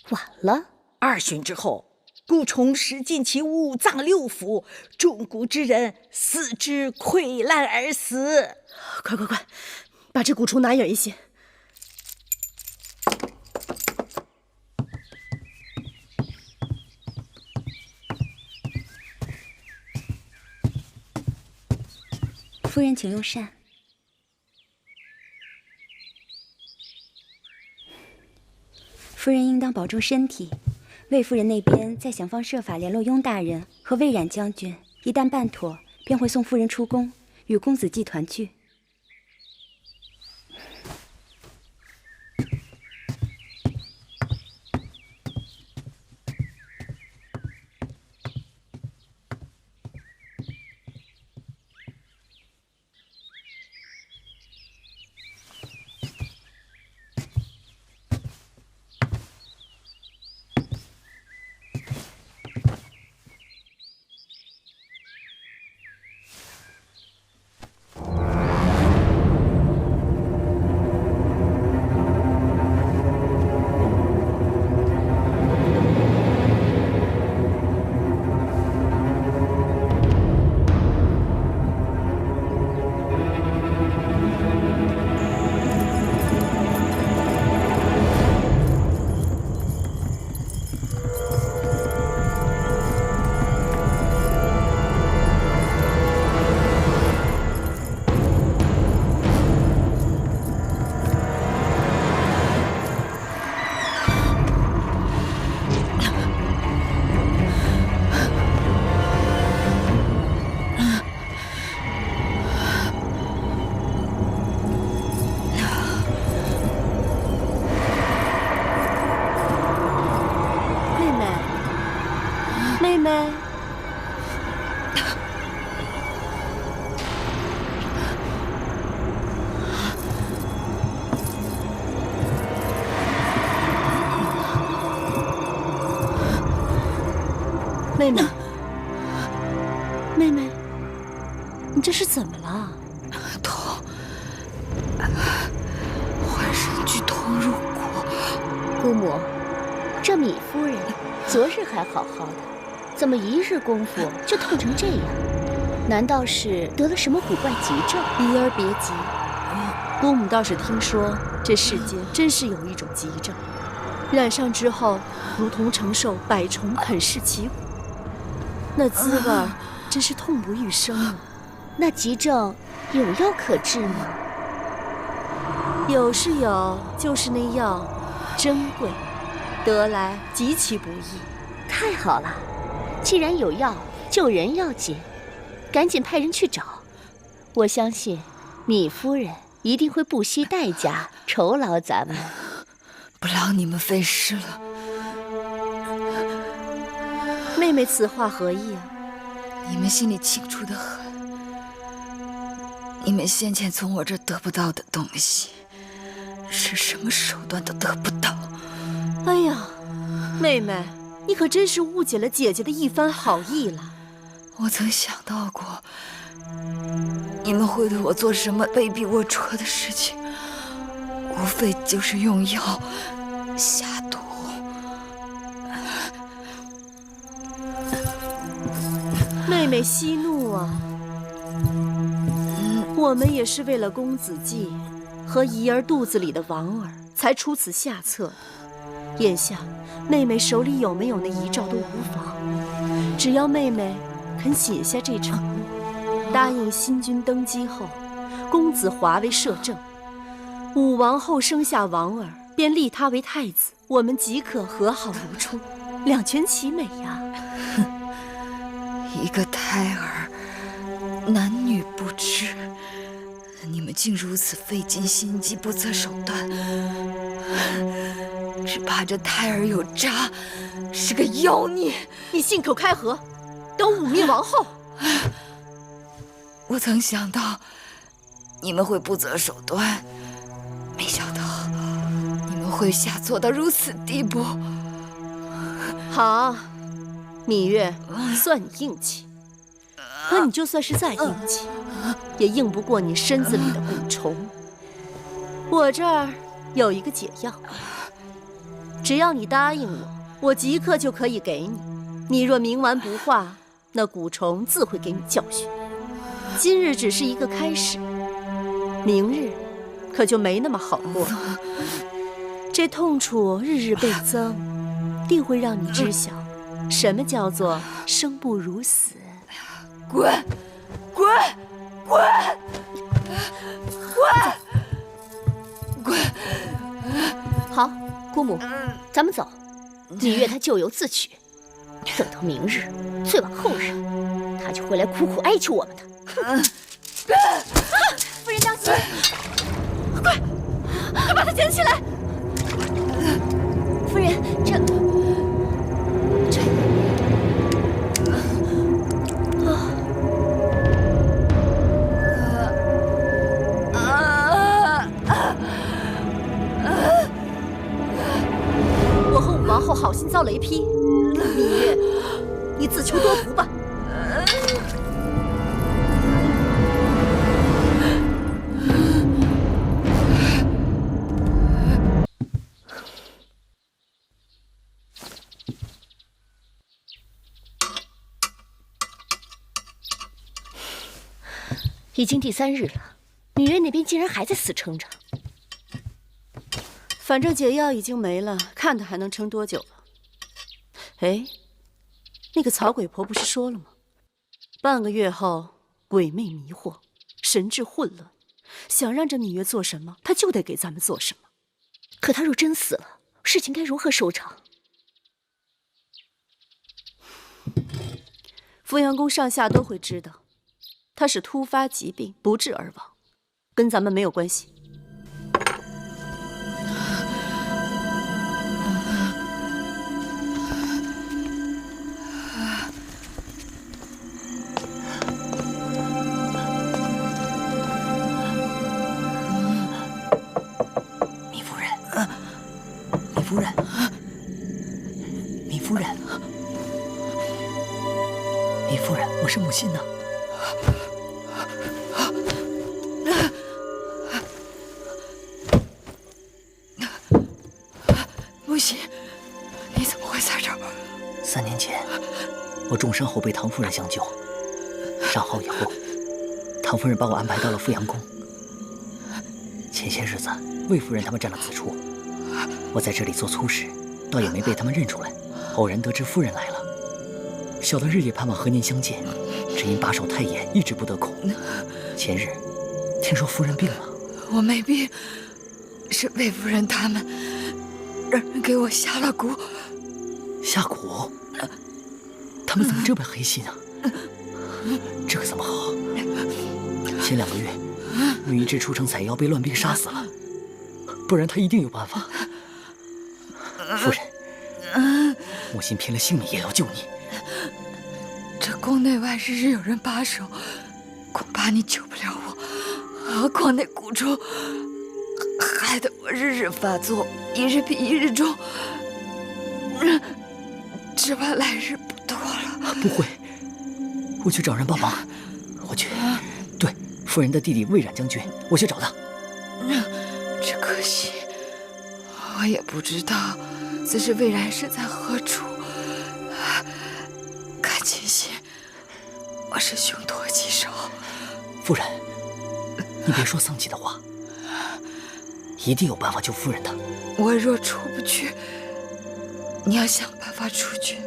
S8: 晚了
S15: ？2旬之后，蛊虫食尽其5脏6腑，中蛊之人四肢溃烂而死。
S9: 快，把这蛊虫拿远一些。
S12: 夫人，请用膳。夫人应当保重身体。魏夫人那边在想方设法联络雍大人和魏冉将军，一旦办妥，便会送夫人出宫，与公子祭团聚。
S9: 妹妹，妹妹，你这是怎么了？
S1: 痛，浑身剧痛入骨。
S8: 姑母，这米夫人昨日还好好的，怎么一日功夫就痛成这样？难道是得了什么古怪急症？
S9: 怡儿别急，姑母倒是听说这世间真是有一种急症，染上之后如同承受百虫啃噬其骨，那滋味儿真是痛不欲生啊！
S8: 那急症有药可治吗？
S9: 有是有，就是那药珍贵，得来极其不易。
S8: 太好了，既然有药，救人要紧，赶紧派人去找。我相信米夫人一定会不惜代价酬劳咱们。
S1: 不劳你们费事了。
S9: 妹妹此话何意啊？
S1: 你们心里清楚得很。你们先前从我这得不到的东西，是什么手段都得不到。
S9: 哎呀，妹妹，你可真是误解了姐姐的一番好意了。
S1: 我曾想到过，你们会对我做什么卑鄙龌龊的事情，无非就是用药下毒。
S9: 妹妹息怒啊！我们也是为了公子季和怡儿肚子里的王儿才出此下策的。眼下妹妹手里有没有那遗诏都无妨，只要妹妹肯写下这承诺，答应新君登基后，公子华为摄政，武王后生下王儿，便立他为太子，我们即可和好如初，两全其美呀！
S1: 一个胎儿，男女不知，你们竟如此费尽心机，不择手段，只怕这胎儿有渣，是个妖孽！
S9: 你信口开河，等武命王后！
S1: 我曾想到你们会不择手段，没想到你们会下作到如此地步。
S9: 好，芈月，算你硬气。可你就算是再硬气，也硬不过你身子里的蛊虫。我这儿有一个解药，只要你答应我，我即刻就可以给你。你若冥顽不化，那蛊虫自会给你教训。今日只是一个开始，明日可就没那么好过了。这痛楚日日倍增，定会让你知晓什么叫做生不如死。
S1: 滚！滚！滚！滚！滚！
S8: 好，姑母，咱们走。芈月她咎由自取，等到明日，最往后日，她就会来苦苦哀求我们的。
S9: 夫人当心！快把她捡起来！
S8: 夫人，这。
S9: 我和武王后好心遭雷劈，芈月，你自求多福吧。
S8: 已经第3日了，芈月那边竟然还在死撑着。
S9: 反正解药已经没了，看他还能撑多久了。哎，那个曹鬼婆不是说了吗？半个月后，鬼魅迷惑，神志混乱，想让这芈月做什么，他就得给咱们做什么。
S8: 可他若真死了，事情该如何收场？
S9: 扶阳宫上下都会知道，他是突发疾病不治而亡，跟咱们没有关系。
S1: 米夫人，米夫人，米夫人。
S16: 母亲呢？
S1: 母亲，你怎么会在这儿
S16: ？3年前，我重伤后被唐夫人相救，伤好以后，唐夫人把我安排到了富阳宫。前些日子，魏夫人他们占了此处，我在这里做粗使，倒也没被他们认出来。偶然得知夫人来了，小的日夜盼望和您相见，只因把守太严，一直不得空。前日听说夫人病了，
S1: 我没病，是魏夫人他们让人给我下了蛊。
S16: 下蛊？他们怎么这般黑心啊？这可怎么好？前2个月，女医治出城采药被乱兵杀死了，不然他一定有办法。夫人。母亲拼了性命也要救你。
S1: 这宫内外日日有人把守，恐怕你救不了我。何况那蛊虫，害得我日日发作，一日比一日重，只怕来日不多了。
S16: 不会，我去找人帮忙。我去，对，夫人的弟弟魏冉将军，我去找他。
S1: 只可惜，我也不知道此时魏冉是在何处。看情形，我是凶多吉少。
S16: 夫人，你别说丧气的话，一定有办法救夫人的。
S1: 我若出不去，你要想办法出去。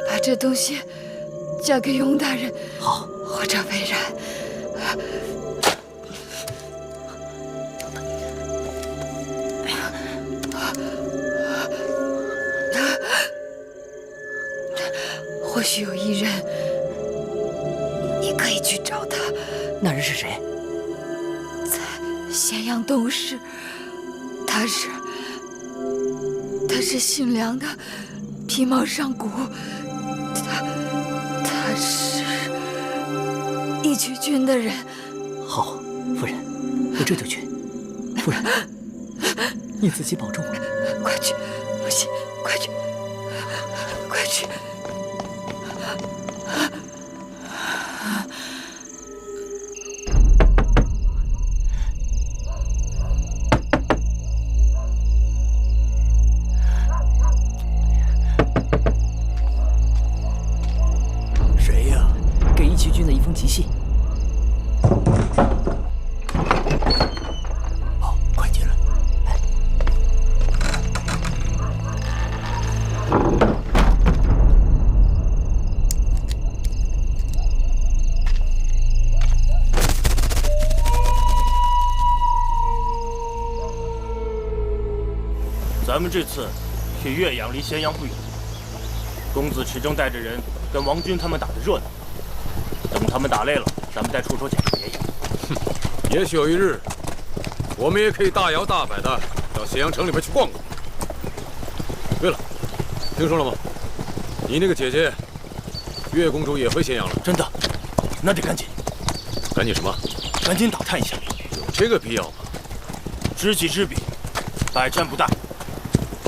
S1: 把这东西交给雍大人。
S16: 好，
S1: 或者魏冉。或许有一人，你可以去找他。
S16: 那人是谁？
S1: 在咸阳东市，他是姓梁的皮毛上古，他是义渠郡的人。
S16: 好，夫人，我这就去。夫人，你自己保重。
S1: 快去，母亲，快去，快去。
S16: 谁呀？给义渠郡的一封急信。好，快进来。
S10: 咱们这次去岳阳，离咸阳不远。公子持正带着人跟王军他们打得热闹，等他们打累了，咱们再出手解决也有。
S6: 哼，也许有一日，我们也可以大摇大摆的到咸阳城里面去逛逛。对了，听说了吗？你那个姐姐，岳公主也回咸阳了。
S10: 真的？那得赶紧。
S6: 赶紧什么？
S10: 赶紧打探一下。
S6: 有这个必要吗？
S10: 知己知彼，百战不殆。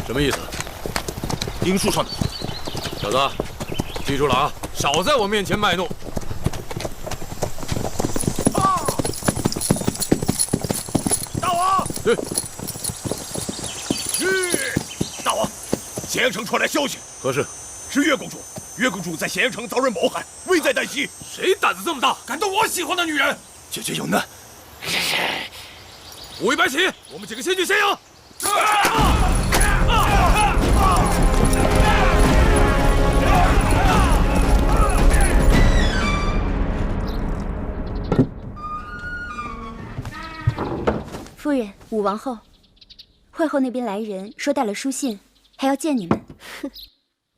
S6: 什么意思？
S10: 兵书上的话。
S6: 小子，记住了啊，少在我面前卖弄。
S10: 大王！
S17: 大王，咸阳城传来消息。
S6: 何事？
S17: 是岳公主。岳公主在咸阳城遭人谋害，危在旦夕。
S6: 谁胆子这么大，
S17: 敢动我喜欢的女人？
S10: 姐姐有难。
S6: 五位白起，我们几个先去咸阳。
S12: 夫人，武王后，会后那边来人说带了书信，还要见你们。
S8: 哼，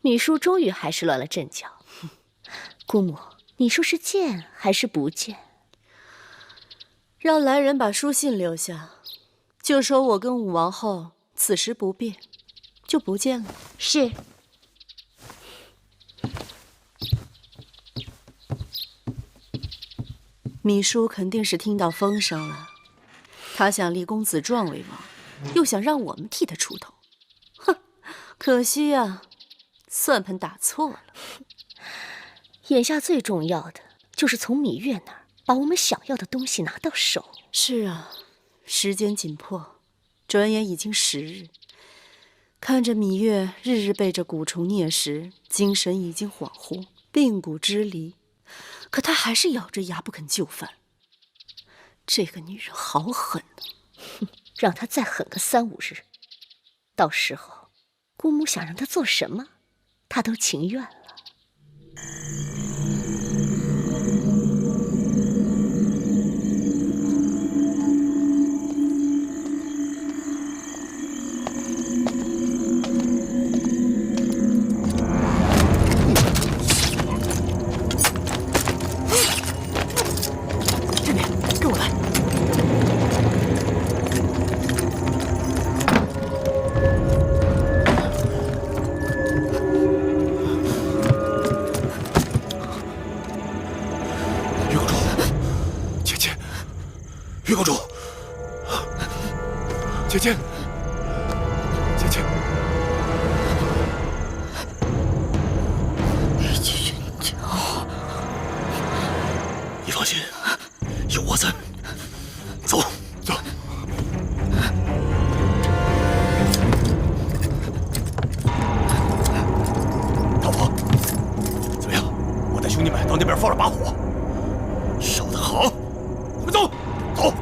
S8: 米叔终于还是乱了阵脚。姑母，你说是见还是不见？
S9: 让来人把书信留下，就说我跟武王后此时不便，就不见了。
S12: 是。
S9: 米叔肯定是听到风声了，他想立公子壮为王，又想让我们替他出头。哼，可惜呀，算盘打错了。
S8: 眼下最重要的就是从芈月那儿把我们想要的东西拿到手。
S9: 是啊，时间紧迫，转眼已经10日。看着芈月日日被这蛊虫啮食，精神已经恍惚，髌骨支离，可她还是咬着牙不肯就范。这个女人好狠
S8: 哼，让她再狠个3、5日，到时候姑母想让她做什么，她都情愿了。
S17: 月公主，姐姐，姐姐，
S15: 一起寻找。
S17: 你放心，有我在。走，走。老婆，怎么样？我带兄弟们到那边放了把火。烧得好，我们走。走。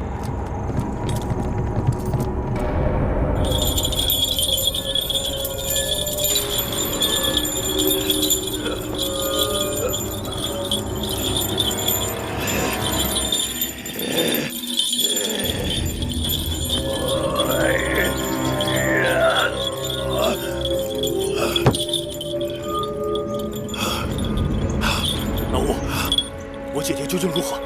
S17: 老吴，我姐姐究竟如何？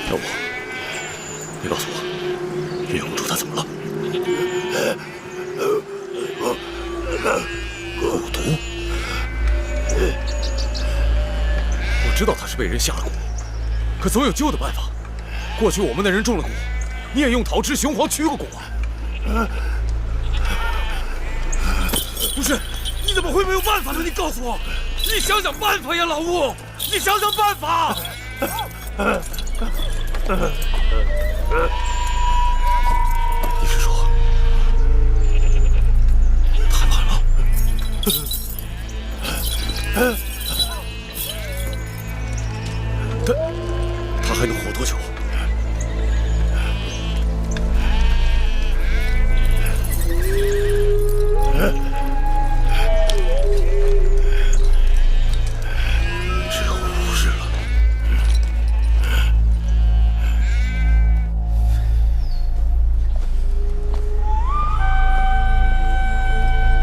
S17: 老吴，你告诉我，月公主她怎么了？蛊毒？我知道她是被人下了蛊，可总有救的办法。过去我们的人中了蛊，你也用桃枝、雄黄驱过蛊啊。不是，你怎么会没有办法呢？你告诉我，你想想办法呀，老吴，你想想办法。你是说太晚了？他还能活多久？只有5日了。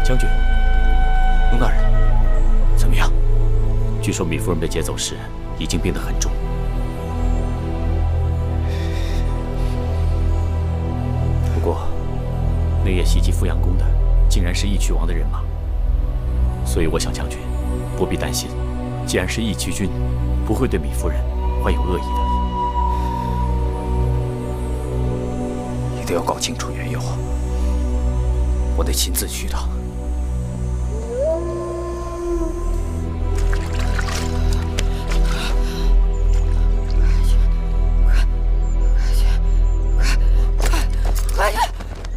S11: 将军，龙大人，怎么样？据说米夫人被劫走时已经病得很重。不过，那夜袭击富阳宫的竟然是义渠王的人马，所以我想将军不必担心，既然是义渠军，不会对米夫人怀有恶意的。
S4: 一定要搞清楚缘由，我得亲自去一趟。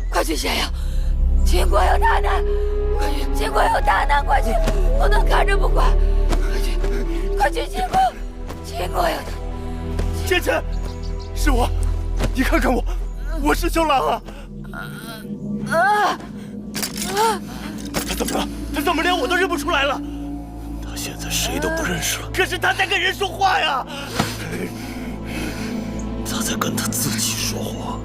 S15: 快去咸阳！秦国有大难！快去！秦国有大难！快去！不能看着不管！快去！快去秦国！秦国有大难！
S17: 姐姐，是我，你看看我，我是秋郎啊！他怎么了？他怎么连我都认不出来了？他现在谁都不认识了。可是他在跟人说话呀！他在跟他自己说话。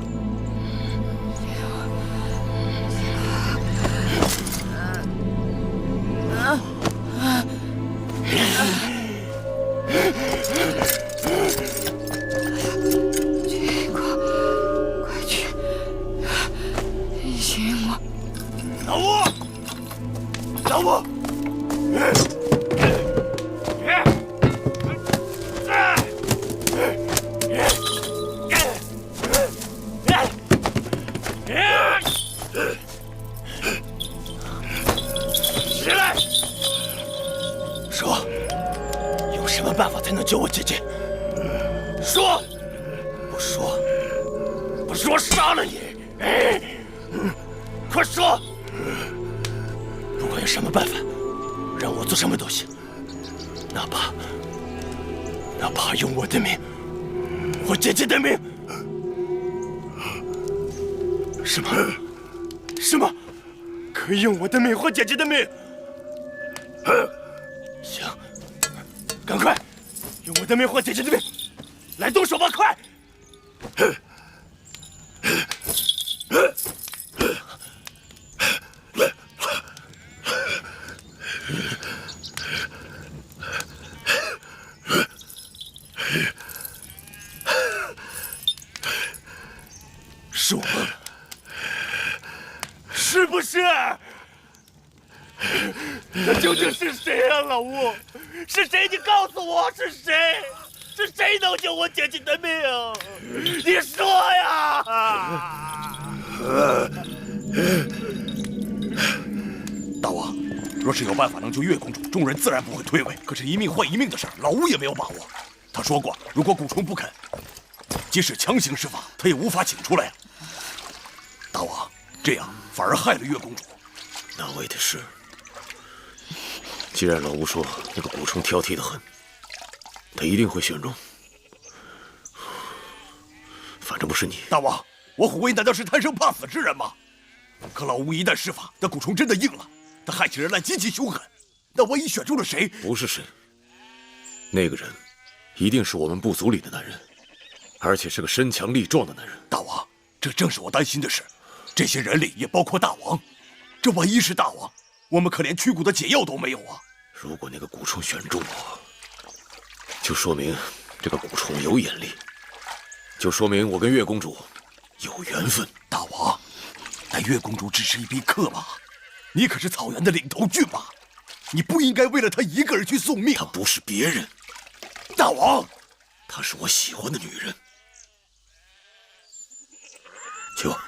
S10: 说，不说，不说杀了你！快说！不管有什么办法，让我做什么都行，哪怕用我的命，或姐姐的命。什么？可以用我的命或姐姐的命？行，赶快用我的命或姐姐的命来动手吧，快！是我吗？是不是？那究竟是谁啊，老吴？是谁？你告诉我是谁？是谁能救我姐姐的命？你说呀！
S18: 大王，若是有办法能救月公主，众人自然不会推诿。可是一命换一命的事儿，老吴也没有把握。他说过，如果蛊虫不肯，即使强行施法，他也无法请出来。大王，这样反而害了月公主。
S17: 那为的是，既然老吴说那个蛊虫挑剔的很，他一定会选中。反正不是你。
S18: 大王，我虎威难道是贪生怕死之人吗？可老吴一旦施法，那蛊虫真的应了，他害起人来极其凶狠。那万一选中了谁？
S17: 不是谁，那个人一定是我们部族里的男人，而且是个身强力壮的男人。
S18: 大王，这正是我担心的事。这些人里也包括大王。这万一是大王，我们可连驱蛊的解药都没有啊！
S17: 如果那个蛊虫选中我，就说明这个蛊虫有眼力，就说明我跟月公主有缘分。
S18: 大王，那月公主只是一匹克马，你可是草原的领头骏马，你不应该为了她一个人去送命。
S17: 她不是别人，
S18: 大王，
S17: 她是我喜欢的女人。去吧。